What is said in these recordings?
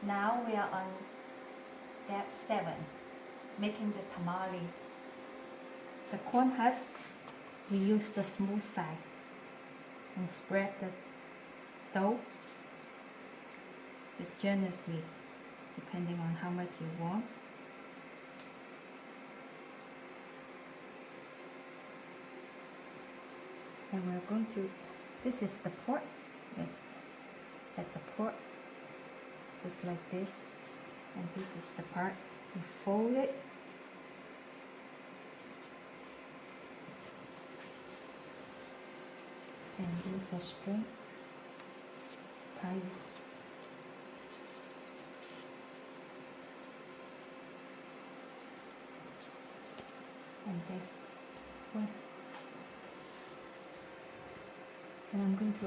Now we are on step 7, making the tamale. The corn husk, we use the smooth side and spread the dough just generously, depending on how much you want. And we're going to, this is the pork, let's add the pork just like this, and this is the part we fold it, and use a string, tie it. And this one. And I'm going to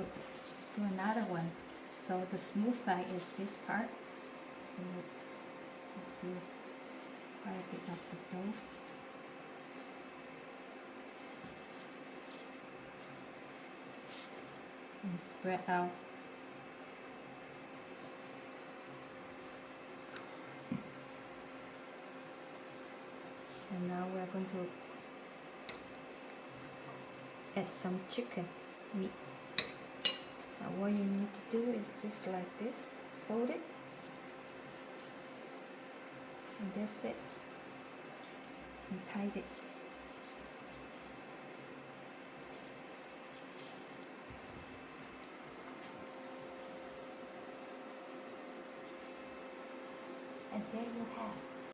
do another one. So the smooth side is this part. And just use quite a bit of the dough. And spread out. And now we're going to add some chicken meat. Now what you need to do is just like this, fold it, and that's it, and tie it. And there you have